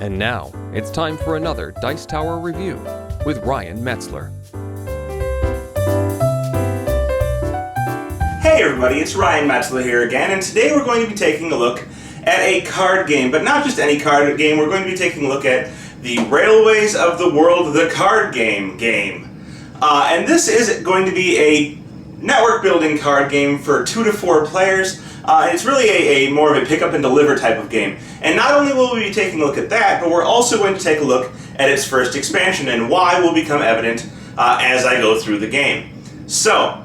And now, it's time for another Dice Tower review with Ryan Metzler. Hey everybody, it's Ryan Metzler here again, and today we're going to be taking a look at a card game, but not just any card game. We're going to be taking a look at the Railways of the World, the card game. And this is going to be a network building card game for 2 to 4 players. It's really a more of a pick up and deliver type of game. And not only will we be taking a look at that, but we're also going to take a look at its first expansion, and why will become evident as I go through the game. So,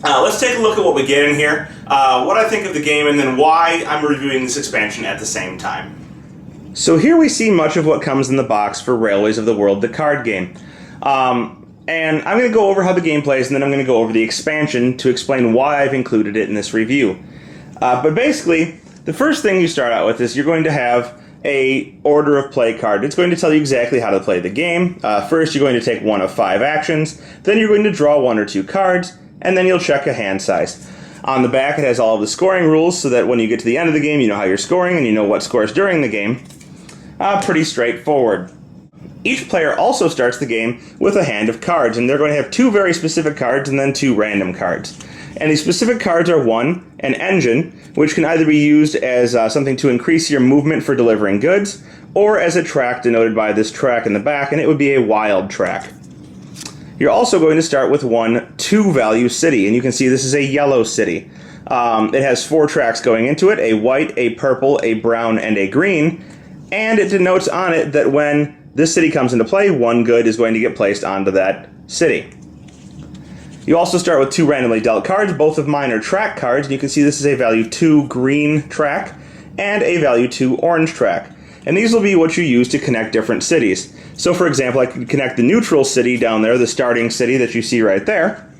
let's take a look at what we get in here, what I think of the game, and then why I'm reviewing this expansion at the same time. So here we see much of what comes in the box for Railways of the World, the card game. And I'm going to go over how the game plays, and then I'm going to go over the expansion to explain why I've included it in this review. But basically, the first thing you start out with is you're going to have a order of play card. It's going to tell you exactly how to play the game. First, you're going to take one of 5 actions, then you're going to draw 1 or 2 cards, and then you'll check a hand size. On the back, it has all of the scoring rules, so that when you get to the end of the game, you know how you're scoring, and you know what scores during the game. Pretty straightforward. Each player also starts the game with a hand of cards, and they're going to have 2 very specific cards and then 2 random cards. And these specific cards are 1, an engine, which can either be used as something to increase your movement for delivering goods, or as a track denoted by this track in the back, and it would be a wild track. You're also going to start with 1 2-value city, and you can see this is a yellow city. It has 4 tracks going into it, a white, a purple, a brown, and a green, and it denotes on it that when this city comes into play, 1 good is going to get placed onto that city. You also start with 2 randomly dealt cards. Both of mine are track cards, and you can see this is a value 2 green track and a value 2 orange track. And these will be what you use to connect different cities. So for example, I could connect the neutral city down there, the starting city that you see right there,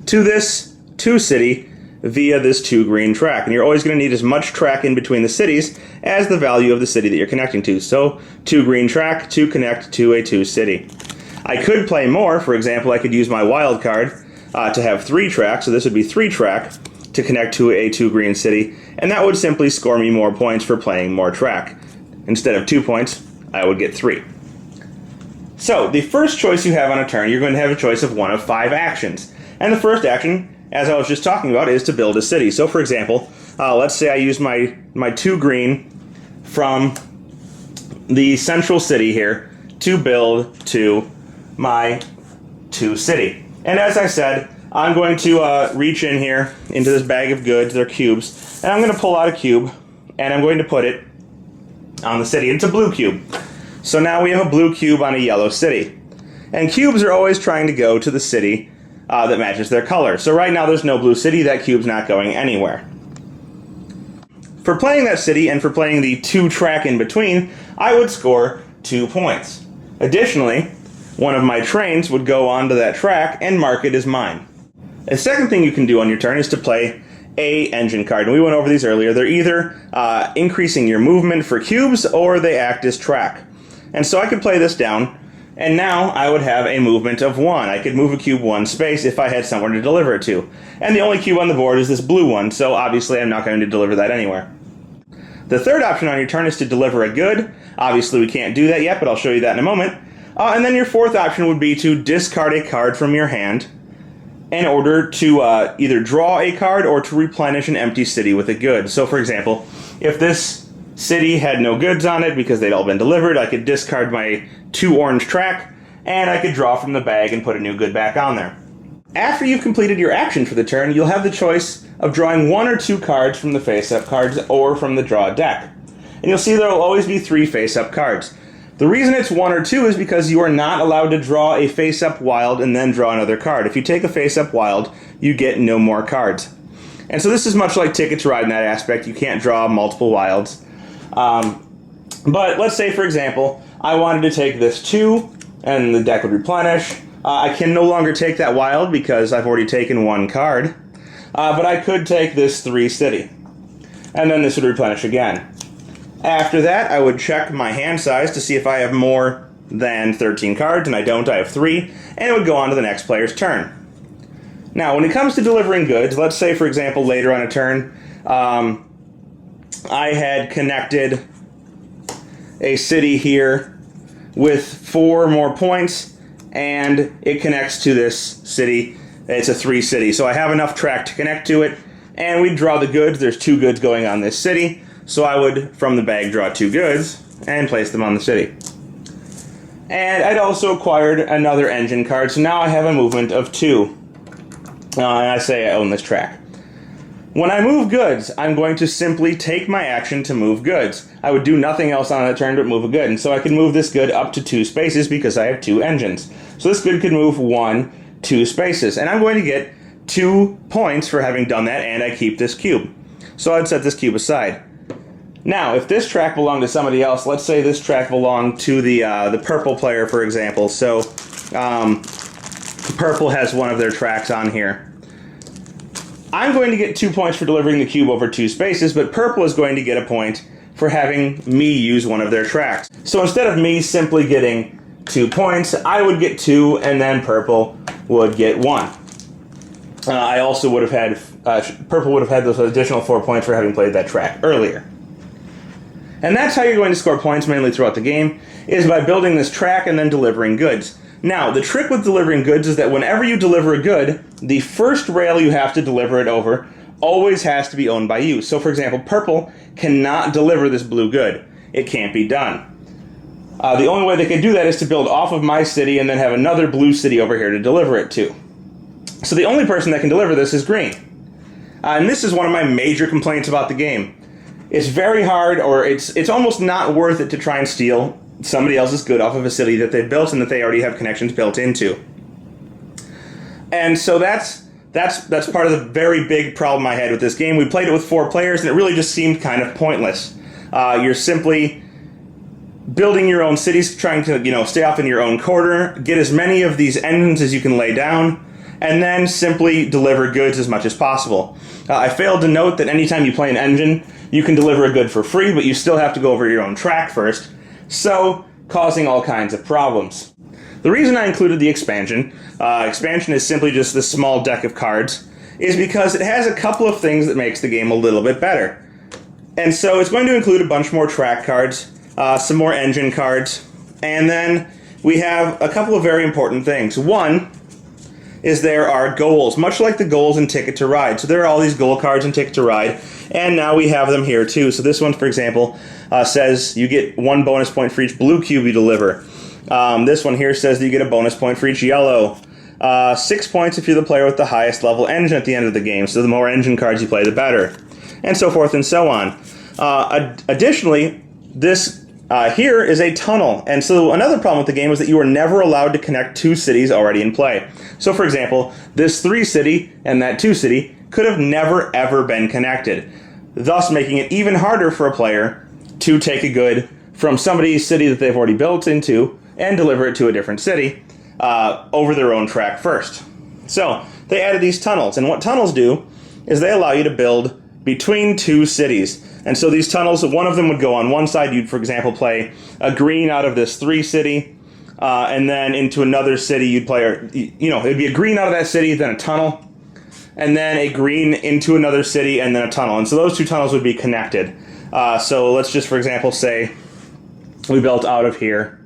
to this 2 city via this 2 green track. And you're always going to need as much track in between the cities as the value of the city that you're connecting to. So 2 green track to connect to a 2 city. I could play more. For example, I could use my wild card to have 3 tracks, so this would be 3 track to connect to a 2 green city, and that would simply score me more points for playing more track. Instead of 2 points, I would get 3. So, the first choice you have on a turn, you're going to have a choice of 1 of 5 actions. And the first action, as I was just talking about, is to build a city. So, for example, let's say I use my 2 green from the central city here to build to my 2 city. And as I said, I'm going to reach in here into this bag of goods, they're cubes, and I'm going to pull out a cube, and I'm going to put it on the city. It's a blue cube. So now we have a blue cube on a yellow city. And cubes are always trying to go to the city that matches their color. So right now there's no blue city, that cube's not going anywhere. For playing that city and for playing the 2 track in between, I would score 2 points. Additionally, one of my trains would go onto that track and mark it as mine. The second thing you can do on your turn is to play a engine card, and we went over these earlier. They're either increasing your movement for cubes, or they act as track. And so I could play this down, and now I would have a movement of 1. I could move a cube 1 space if I had somewhere to deliver it to. And the only cube on the board is this blue one, so obviously I'm not going to deliver that anywhere. The third option on your turn is to deliver a good. Obviously we can't do that yet, but I'll show you that in a moment. And then your fourth option would be to discard a card from your hand in order to either draw a card or to replenish an empty city with a good. So for example, if this city had no goods on it because they'd all been delivered, I could discard my 2 orange track, and I could draw from the bag and put a new good back on there. After you've completed your action for the turn, you'll have the choice of drawing 1 or 2 cards from the face-up cards or from the draw deck. And you'll see there will always be 3 face-up cards. The reason it's 1 or 2 is because you are not allowed to draw a face-up wild and then draw another card. If you take a face-up wild, you get no more cards. And so this is much like Ticket to Ride in that aspect. You can't draw multiple wilds. But let's say, for example, I wanted to take this 2, and the deck would replenish. I can no longer take that wild because I've already taken 1 card. But I could take this 3 city, and then this would replenish again. After that, I would check my hand size to see if I have more than 13 cards, and I don't, I have 3, and it would go on to the next player's turn. Now, when it comes to delivering goods, let's say, for example, later on a turn, I had connected a city here with 4 more points, and it connects to this city. It's a 3 city, so I have enough track to connect to it, and we draw the goods. There's 2 goods going on this city, so I would, from the bag, draw 2 goods and place them on the city. And I'd also acquired another engine card, so now I have a movement of 2. And I say I own this track. When I move goods, I'm going to simply take my action to move goods. I would do nothing else on a turn but move a good, and so I can move this good up to 2 spaces because I have 2 engines. So this good could move 1, 2 spaces, and I'm going to get 2 points for having done that, and I keep this cube. So I'd set this cube aside. Now, if this track belonged to somebody else, let's say this track belonged to the purple player, for example. So purple has one of their tracks on here. I'm going to get 2 points for delivering the cube over 2 spaces, but purple is going to get a point for having me use one of their tracks. So instead of me simply getting 2 points, I would get 2, and then purple would get 1. I also would have had, purple would have had those additional 4 points for having played that track earlier. And that's how you're going to score points mainly throughout the game, is by building this track and then delivering goods. Now, the trick with delivering goods is that whenever you deliver a good, the first rail you have to deliver it over always has to be owned by you. So, for example, purple cannot deliver this blue good. It can't be done. The only way they can do that is to build off of my city and then have another blue city over here to deliver it to. So the only person that can deliver this is green. And this is one of my major complaints about the game. It's very hard, or it's almost not worth it to try and steal somebody else's good off of a city that they've built and that they already have connections built into. And so that's part of the very big problem I had with this game. We played it with 4 players, and it really just seemed kind of pointless. You're simply building your own cities, trying to stay off in your own corner, get as many of these engines as you can lay down, and then simply deliver goods as much as possible. I failed to note that anytime you play an engine, you can deliver a good for free, but you still have to go over your own track first, so causing all kinds of problems. The reason I included the expansion is simply just this small deck of cards, is because it has a couple of things that makes the game a little bit better. And so it's going to include a bunch more track cards, some more engine cards, and then we have a couple of very important things. One is there are goals, much like the goals in Ticket to Ride. So there are all these goal cards in Ticket to Ride, and now we have them here too. So this one, for example, says you get 1 bonus point for each blue cube you deliver. This one here says that you get a bonus point for each yellow. 6 points if you're the player with the highest level engine at the end of the game. So the more engine cards you play, the better. And so forth and so on. Additionally, this here is a tunnel. And so another problem with the game is that you are never allowed to connect 2 cities already in play. So for example, this 3 city and that 2 city could have never ever been connected, thus making it even harder for a player to take a good from somebody's city that they've already built into and deliver it to a different city over their own track first. So they added these tunnels, and what tunnels do is they allow you to build between 2 cities. And so these tunnels, one of them would go on one side. You'd, for example, play a green out of this 3 city, and then into another city you'd play, it'd be a green out of that city, then a tunnel, and then a green into another city, and then a tunnel. And so those 2 tunnels would be connected. So let's just, for example, say we built out of here.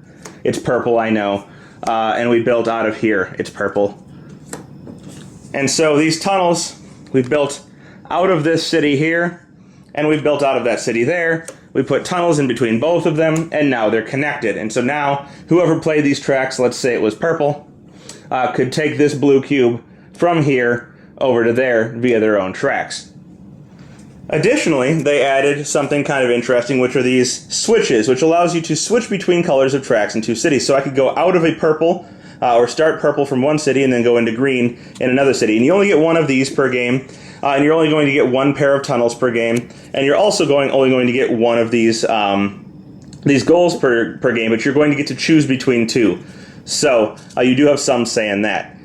It's purple, I know. And we built out of here. It's purple. And so these tunnels, we've built out of this city here, and we've built out of that city there. We put tunnels in between both of them, and now they're connected. And so now, whoever played these tracks, let's say it was purple, could take this blue cube from here over to there via their own tracks. Additionally, they added something kind of interesting, which are these switches, which allows you to switch between colors of tracks in 2 cities. So I could go out of a purple, or start purple from one city and then go into green in another city. And you only get 1 of these per game, and you're only going to get 1 pair of tunnels per game, and you're also only going to get 1 of these goals per game, but you're going to get to choose between 2. So you do have some say in that.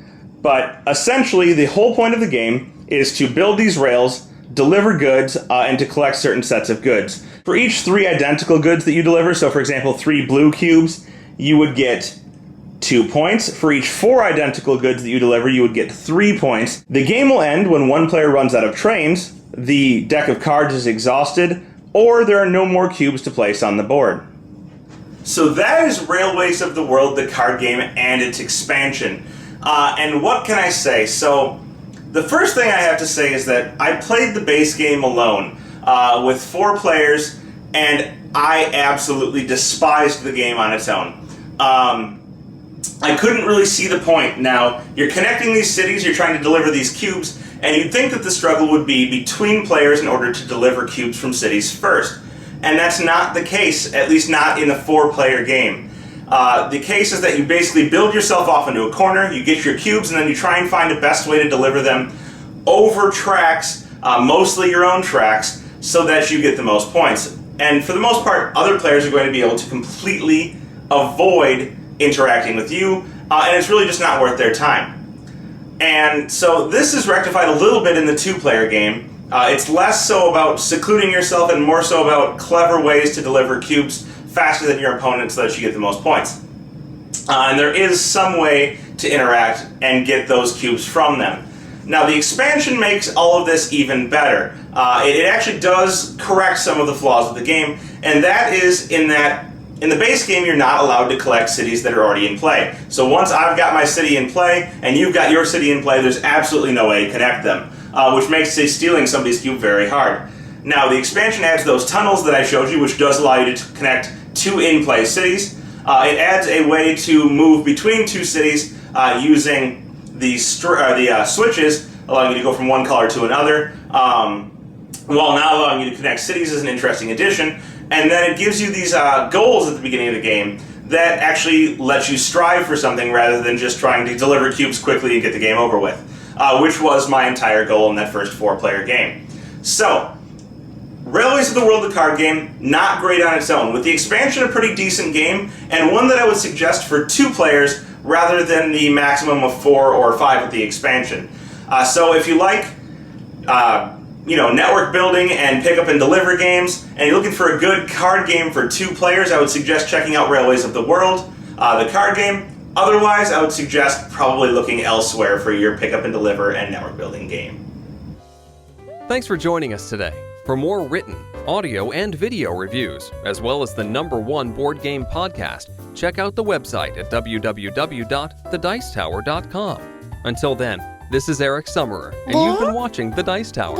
But essentially, the whole point of the game is to build these rails, deliver goods, and to collect certain sets of goods. For each 3 identical goods that you deliver, so for example 3 blue cubes, you would get 2 points. For each 4 identical goods that you deliver, you would get 3 points. The game will end when one player runs out of trains, the deck of cards is exhausted, or there are no more cubes to place on the board. So that is Railways of the World, the card game, and its expansion. And what can I say? So the first thing I have to say is that I played the base game alone with 4 players, and I absolutely despised the game on its own. I couldn't really see the point. Now, you're connecting these cities, you're trying to deliver these cubes, and you'd think that the struggle would be between players in order to deliver cubes from cities first. And that's not the case, at least not in a 4-player game. The case is that you basically build yourself off into a corner, you get your cubes, and then you try and find the best way to deliver them over tracks, mostly your own tracks, so that you get the most points. And for the most part, other players are going to be able to completely avoid interacting with you, and it's really just not worth their time. And so this is rectified a little bit in the 2-player game. It's less so about secluding yourself and more so about clever ways to deliver cubes faster than your opponent so that you get the most points. And there is some way to interact and get those cubes from them. Now, the expansion makes all of this even better. It actually does correct some of the flaws of the game, and that is in that in the base game, you're not allowed to collect cities that are already in play. So once I've got my city in play, and you've got your city in play, there's absolutely no way to connect them, which makes, say, stealing somebody's cube very hard. Now, the expansion adds those tunnels that I showed you, which does allow you to connect 2 in-play cities. It adds a way to move between 2 cities using the switches, allowing you to go from one color to another, while not allowing you to connect cities is an interesting addition. And then it gives you these goals at the beginning of the game that actually let you strive for something rather than just trying to deliver cubes quickly and get the game over with, which was my entire goal in that first 4-player game. So, Railways of the World, the card game, not great on its own. With the expansion, a pretty decent game, and one that I would suggest for 2 players rather than the maximum of 4 or 5 with the expansion. So if you like network building and pick up and deliver games, and you're looking for a good card game for 2 players, I would suggest checking out Railways of the World, the card game. Otherwise, I would suggest probably looking elsewhere for your pick up and deliver and network building game. Thanks for joining us today. For more written, audio, and video reviews, as well as the #1 board game podcast, check out the website at www.thedicetower.com. Until then, this is Eric Summerer, and you've been watching The Dice Tower.